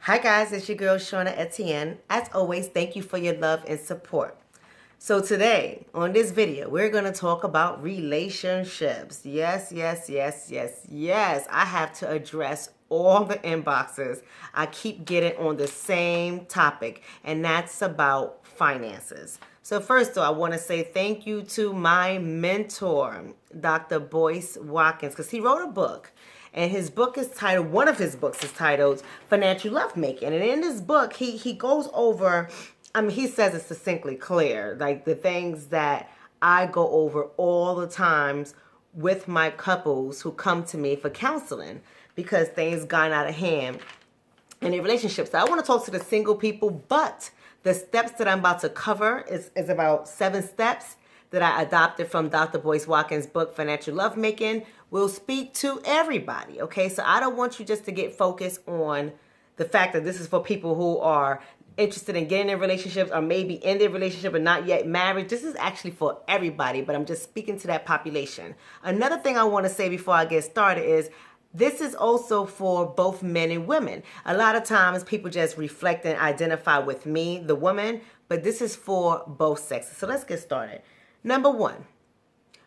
Hi guys, it's your girl Shauna Etienne. As always, thank you for your love and support. So today, on this video, we're going to talk about relationships. Yes. I have to address all the inboxes I keep getting on the same topic, and that's about finances. So first though, I want to say thank you to my mentor, Dr. Boyce Watkins, because he wrote a book. And his book is titled, one of his books is titled Financial Lovemaking. And in this book, he goes over, he says it succinctly clear, like the things that I go over all the times with my couples who come to me for counseling because things gone out of hand in their relationships. So I want to talk to the single people, but the steps that I'm about to cover is about 7 steps that I adopted from Dr. Boyce Watkins' book, Financial Lovemaking, will speak to everybody, okay? So I don't want you just to get focused on the fact that this is for people who are interested in getting in relationships or maybe in their relationship and not yet married. This is actually for everybody, but I'm just speaking to that population. Another thing I want to say before I get started is this is also for both men and women. A lot of times people just reflect and identify with me, the woman, but this is for both sexes. So let's get started. Number 1,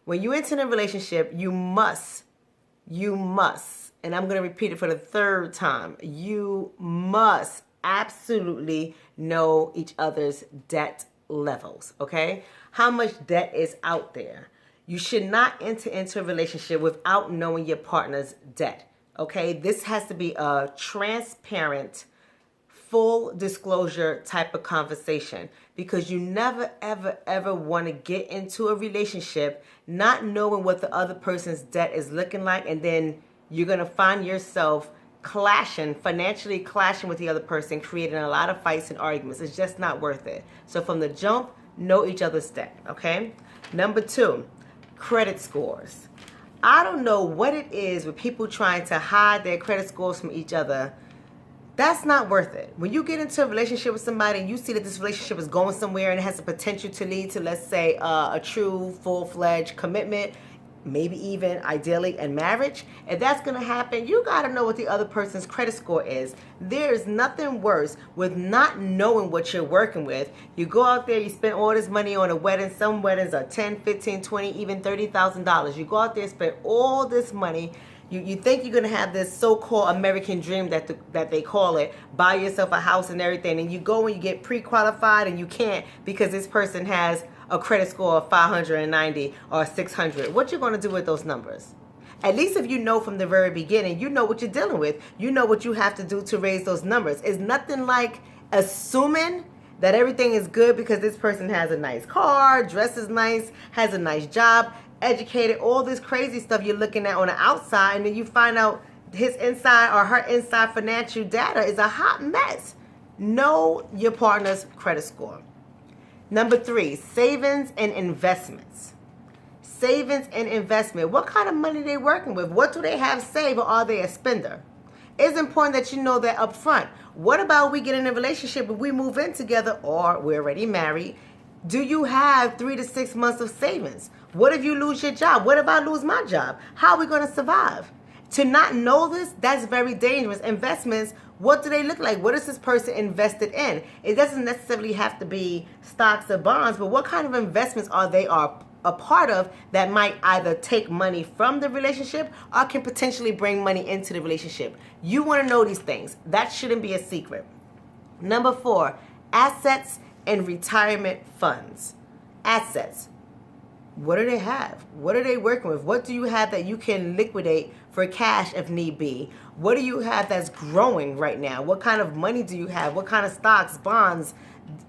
when you enter a relationship, you must, and I'm going to repeat it for the 3rd time, you must absolutely know each other's debt levels, okay? How much debt is out there? You should not enter into a relationship without knowing your partner's debt, okay? This has to be a transparent, full disclosure type of conversation, because you never ever want to get into a relationship not knowing what the other person's debt is looking like, and then you're going to find yourself financially clashing with the other person, creating a lot of fights and arguments. It's just not worth it. So from the jump, know each other's debt, okay? Number 2, credit scores. I don't know what it is with people trying to hide their credit scores from each other. That's not worth it. When you get into a relationship with somebody and you see that this relationship is going somewhere and it has the potential to lead to, let's say, a true, full-fledged commitment, maybe even ideally in marriage, if that's going to happen, you got to know what the other person's credit score is. There is nothing worse with not knowing what you're working with. You go out there, you spend all this money on a wedding. Some weddings are $10, $15, $20, even $30,000. You go out there, spend all this money. You think you're going to have this so-called American dream that they call it, buy yourself a house and everything, and you go and you get pre-qualified and you can't because this person has a credit score of 590 or 600. What you going to do with those numbers? At least if you know from the very beginning, you know what you're dealing with. You know what you have to do to raise those numbers. It's nothing like assuming that everything is good because this person has a nice car, dresses nice, has a nice job, educated, all this crazy stuff you're looking at on the outside, and then you find out his inside or her inside financial data is a hot mess. Know your partner's credit score. Number 3, savings and investments. Savings and investment. What kind of money they working with? What do they have saved, or are they a spender? It's important that you know that up front. What about we get in a relationship and we move in together, or we're already married? Do you have 3 to 6 months of savings? What if you lose your job? What if I lose my job? How are we going to survive? To not know this, that's very dangerous. Investments, what do they look like? What is this person invested in? It doesn't necessarily have to be stocks or bonds, but what kind of investments are they a part of that might either take money from the relationship or can potentially bring money into the relationship? You want to know these things. That shouldn't be a secret. Number 4, assets and retirement funds. Assets. What do they have? What are they working with? What do you have that you can liquidate for cash if need be? What do you have that's growing right now? What kind of money do you have? What kind of stocks, bonds,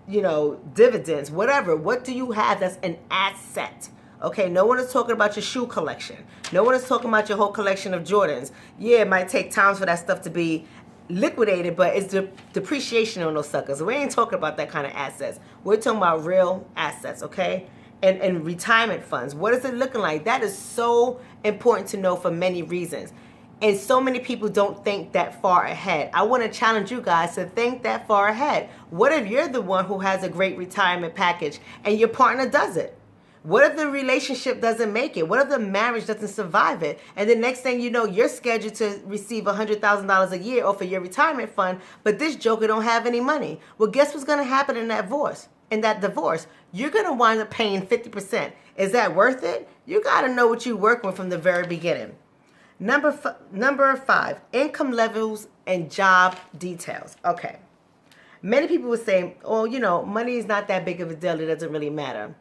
dividends, whatever? What do you have that's an asset? Okay, no one is talking about your shoe collection. No one is talking about your whole collection of Jordans. Yeah, it might take time for that stuff to be liquidated, but it's the depreciation on those suckers. We ain't talking about that kind of assets. We're talking about real assets, okay? And retirement funds. What is it looking like? That is so important to know for many reasons. And so many people don't think that far ahead. I want to challenge you guys to think that far ahead. What if you're the one who has a great retirement package and your partner doesn't? What if the relationship doesn't make it? What if the marriage doesn't survive it? And the next thing you know, you're scheduled to receive $100,000 a year off of your retirement fund, but this joker don't have any money. Well, guess what's going to happen in that divorce? You're going to wind up paying 50%. Is that worth it? You got to know what you work with from the very beginning. Number 5, income levels and job details. Okay. Many people would say, oh, money is not that big of a deal. It doesn't really matter.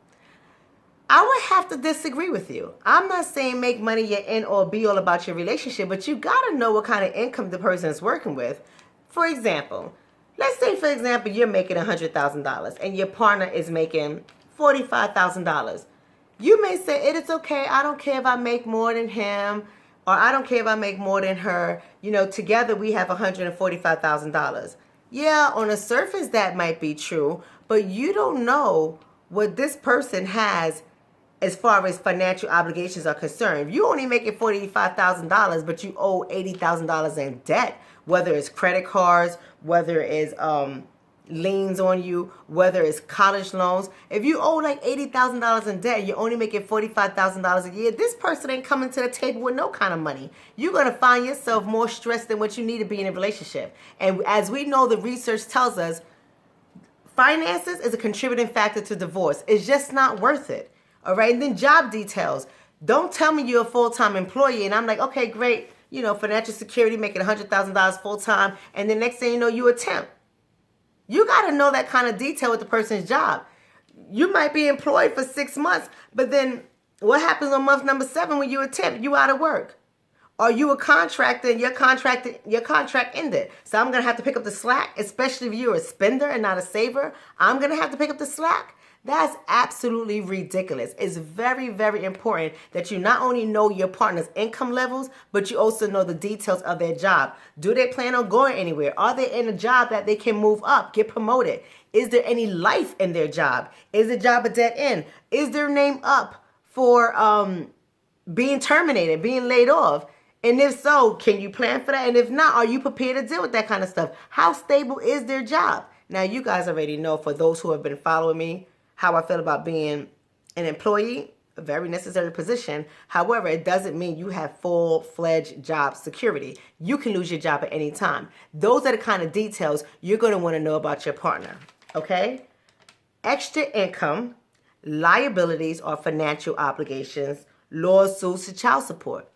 I would have to disagree with you. I'm not saying make money your end or be all about your relationship, but you got to know what kind of income the person is working with. For example, let's say, you're making $100,000 and your partner is making $45,000. You may say, it's okay. I don't care if I make more than him, or I don't care if I make more than her. Together we have $145,000. Yeah, on the surface that might be true, but you don't know what this person has as far as financial obligations are concerned. If you only making $45,000, but you owe $80,000 in debt, whether it's credit cards, whether it's liens on you, whether it's college loans. If you owe like $80,000 in debt, you're only making $45,000 a year, this person ain't coming to the table with no kind of money. You're going to find yourself more stressed than what you need to be in a relationship. And as we know, the research tells us, finances is a contributing factor to divorce. It's just not worth it. All right. And then job details. Don't tell me you're a full-time employee and I'm like, okay, great. Financial security, making $100,000 full-time. And the next thing you know, you a temp. You got to know that kind of detail with the person's job. You might be employed for 6 months, but then what happens on month number 7 when you a temp? You out of work. Are you a contractor and your contract ended? So I'm going to have to pick up the slack, especially if you're a spender and not a saver. I'm going to have to pick up the slack. That's absolutely ridiculous. It's very, very important that you not only know your partner's income levels, but you also know the details of their job. Do they plan on going anywhere? Are they in a job that they can move up, get promoted? Is there any life in their job? Is the job a dead end? Is their name up for being terminated, being laid off? And if so, can you plan for that? And if not, are you prepared to deal with that kind of stuff? How stable is their job? Now, you guys already know, for those who have been following me, how I feel about being an employee, a very necessary position. However, it doesn't mean you have full-fledged job security. You can lose your job at any time. Those are the kind of details you're going to want to know about your partner, okay? Extra income, liabilities or financial obligations, lawsuits, and child support.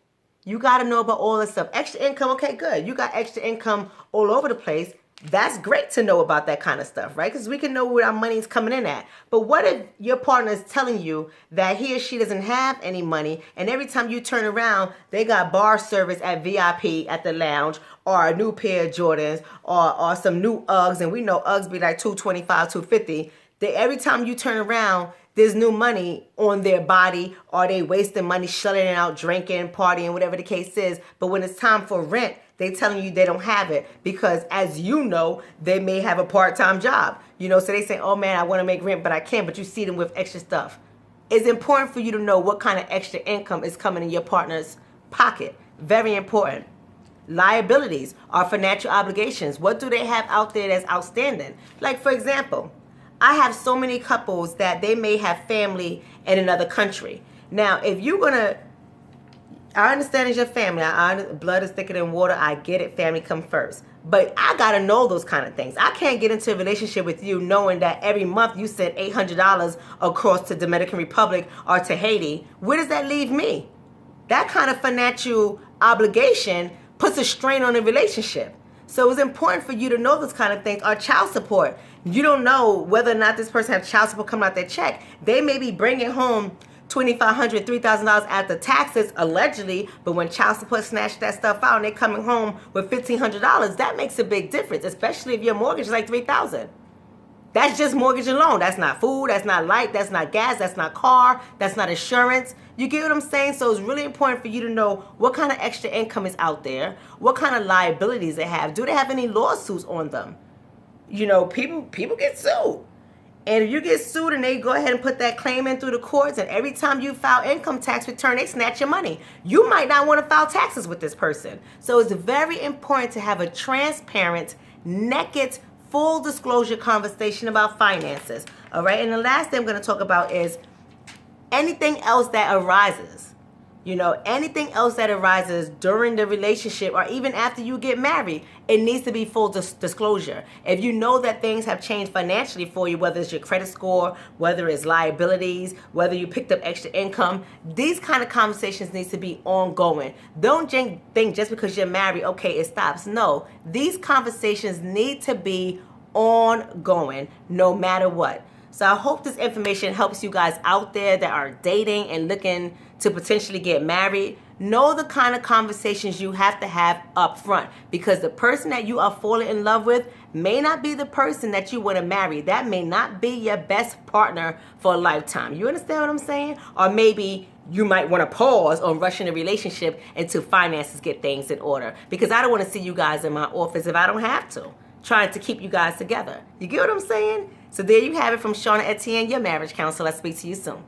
You got to know about all this stuff. Extra income, okay, good. You got extra income all over the place. That's great to know about that kind of stuff, right? Because we can know where our money is coming in at. But what if your partner is telling you that he or she doesn't have any money, and every time you turn around, they got bar service at VIP at the lounge, or a new pair of Jordans, or some new Uggs, and we know Uggs be like $225, $250. Every time you turn around, there's new money on their body, or they wasting money shelling it out, drinking, partying, whatever the case is. But when it's time for rent, they telling you they don't have it because, as you know, they may have a part-time job. So they say, oh man, I want to make rent, but I can't. But you see them with extra stuff. It's important for you to know what kind of extra income is coming in your partner's pocket. Very important. Liabilities are financial obligations. What do they have out there that's outstanding? Like, for example, I have so many couples that they may have family in another country. Now, if you're going to, I understand it's your family. Blood is thicker than water. I get it. Family come first. But I got to know those kind of things. I can't get into a relationship with you knowing that every month you send $800 across to Dominican Republic or to Haiti. Where does that leave me? That kind of financial obligation puts a strain on the relationship. So it's important for you to know those kind of things. Or child support. You don't know whether or not this person has child support coming out their check. They may be bringing home $2,500, $3,000 after taxes, allegedly, but when child support snatch that stuff out and they're coming home with $1,500, that makes a big difference, especially if your mortgage is like $3,000. That's just mortgage alone. That's not food, that's not light, that's not gas, that's not car, that's not insurance. You get what I'm saying? So it's really important for you to know what kind of extra income is out there, what kind of liabilities they have. Do they have any lawsuits on them? People get sued. And if you get sued and they go ahead and put that claim in through the courts, and every time you file income tax return, they snatch your money. You might not want to file taxes with this person. So it's very important to have a transparent, naked, full disclosure conversation about finances. All right. And the last thing I'm going to talk about is anything else that arises, anything else that arises during the relationship or even after you get married, it needs to be full disclosure. If you know that things have changed financially for you, whether it's your credit score, whether it's liabilities, whether you picked up extra income, these kind of conversations need to be ongoing. Don't think just because you're married, okay, it stops. No, these conversations need to be ongoing no matter what. So I hope this information helps you guys out there that are dating and looking to potentially get married. Know the kind of conversations you have to have up front, because the person that you are falling in love with may not be the person that you want to marry. That may not be your best partner for a lifetime. You understand what I'm saying? Or maybe you might want to pause on rushing a relationship until finances get things in order, because I don't want to see you guys in my office if I don't have to, trying to keep you guys together. You get what I'm saying? So there you have it from Shauna Etienne, your marriage counselor. I'll speak to you soon.